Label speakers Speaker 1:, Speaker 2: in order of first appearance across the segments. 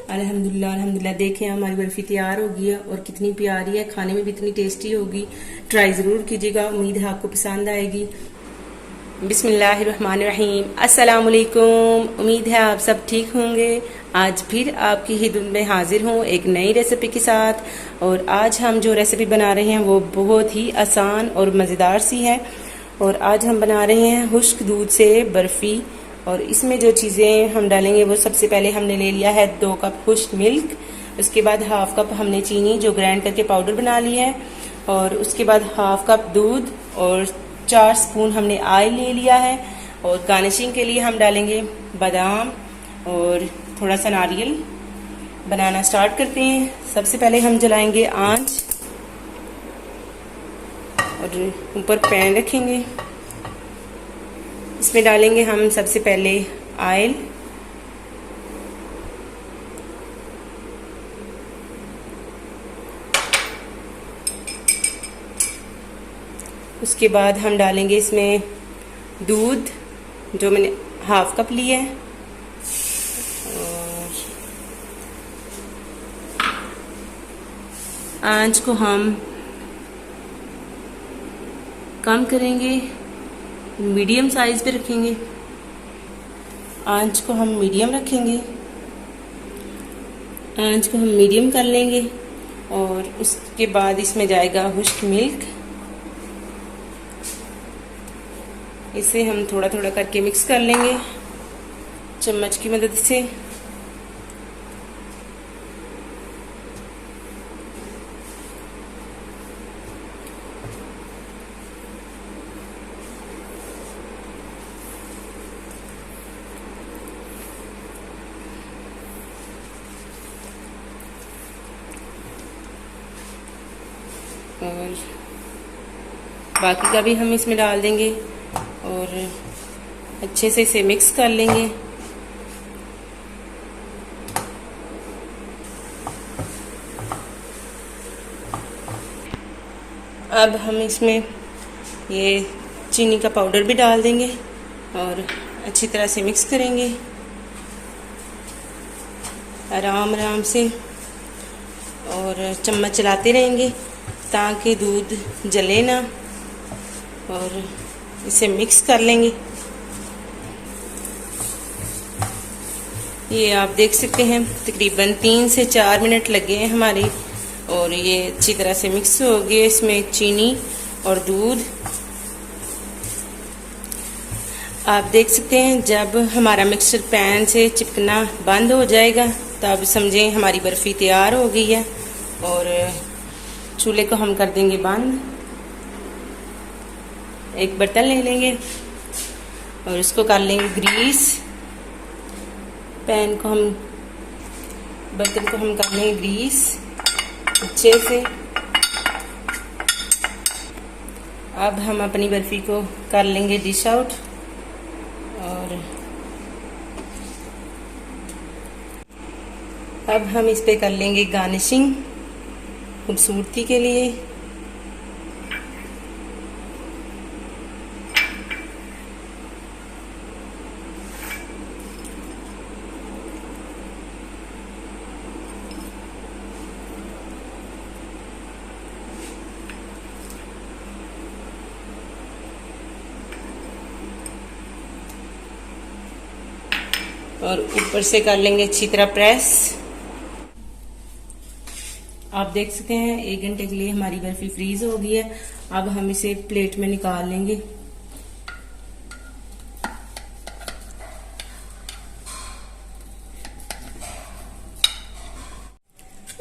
Speaker 1: अल्हम्दुलिल्लाह अल्हम्दुलिल्लाह। देखें हमारी बर्फी तैयार हो गई है और कितनी प्यारी है, खाने में भी इतनी टेस्टी होगी। ट्राई जरूर कीजिएगा, उम्मीद है आपको पसंद आएगी। बिस्मिल्लाहिर्रहमानिर्रहीम। अस्सलाम वालेकुम। उम्मीद है आप सब ठीक होंगे। आज फिर आपकी खिदमत में हाजिर हूँ एक नई रेसिपी के साथ। और आज हम जो रेसिपी बना रहे हैं वो बहुत ही आसान और मज़ेदार सी है। और आज हम बना रहे हैं खुश्क दूध से बर्फ़ी। और इसमें जो चीज़ें हम डालेंगे वो सबसे पहले हमने ले लिया है 2 कप खुश्क मिल्क। उसके बाद हाफ कप हमने चीनी जो ग्राइंड करके पाउडर बना ली है। और उसके बाद हाफ कप दूध और 4 स्पून हमने ऑयल ले लिया है। और गार्निशिंग के लिए हम डालेंगे बादाम और थोड़ा सा नारियल। बनाना स्टार्ट करते हैं। सबसे पहले हम जलाएंगे आंच और ऊपर पैन रखेंगे। इसमें डालेंगे हम सबसे पहले ऑयल। उसके बाद हम डालेंगे इसमें दूध जो मैंने हाफ कप लिया है। और आंच को हम कम करेंगे, मीडियम साइज पे रखेंगे। आंच को हम मीडियम रखेंगे, आंच को हम मीडियम कर लेंगे। और उसके बाद इसमें जाएगा खुश्क मिल्क। इसे हम थोड़ा थोड़ा करके मिक्स कर लेंगे चम्मच की मदद से। और बाकी का भी हम इसमें डाल देंगे और अच्छे से इसे मिक्स कर लेंगे। अब हम इसमें ये चीनी का पाउडर भी डाल देंगे और अच्छी तरह से मिक्स करेंगे आराम आराम से। और चम्मच चलाते रहेंगे ताकि दूध जले ना। और इसे मिक्स कर लेंगे। ये आप देख सकते हैं तकरीबन 3 से 4 मिनट लगे हैं हमारे। और ये अच्छी तरह से मिक्स हो गए इसमें चीनी और दूध। आप देख सकते हैं जब हमारा मिक्सचर पैन से चिपकना बंद हो जाएगा तब समझें हमारी बर्फ़ी तैयार हो गई है। और चूल्हे को हम कर देंगे बंद। एक बर्तन ले लेंगे और उसको कर लेंगे ग्रीस। पैन को हम बर्तन को हम कर लेंगे ग्रीस अच्छे से। अब हम अपनी बर्फ़ी को कर लेंगे डिश आउट। और अब हम इस पे कर लेंगे गार्निशिंग खूबसूरती के लिए। और ऊपर से कर लेंगे अच्छी तरह प्रेस। आप देख सकते हैं 1 घंटे के लिए हमारी बर्फी फ्रीज हो गई है। अब हम इसे प्लेट में निकाल लेंगे।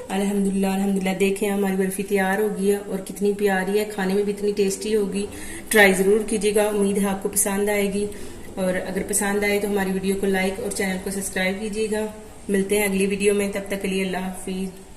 Speaker 1: अल्हम्दुलिल्लाह अल्हम्दुलिल्लाह। देखें हमारी बर्फी तैयार हो गई है और कितनी प्यारी है, खाने में भी इतनी टेस्टी होगी। ट्राई जरूर कीजिएगा, उम्मीद है आपको पसंद आएगी। और अगर पसंद आए तो हमारी वीडियो को लाइक और चैनल को सब्सक्राइब कीजिएगा। मिलते हैं अगली वीडियो में, तब तक के लिए अल्लाह हाफिज।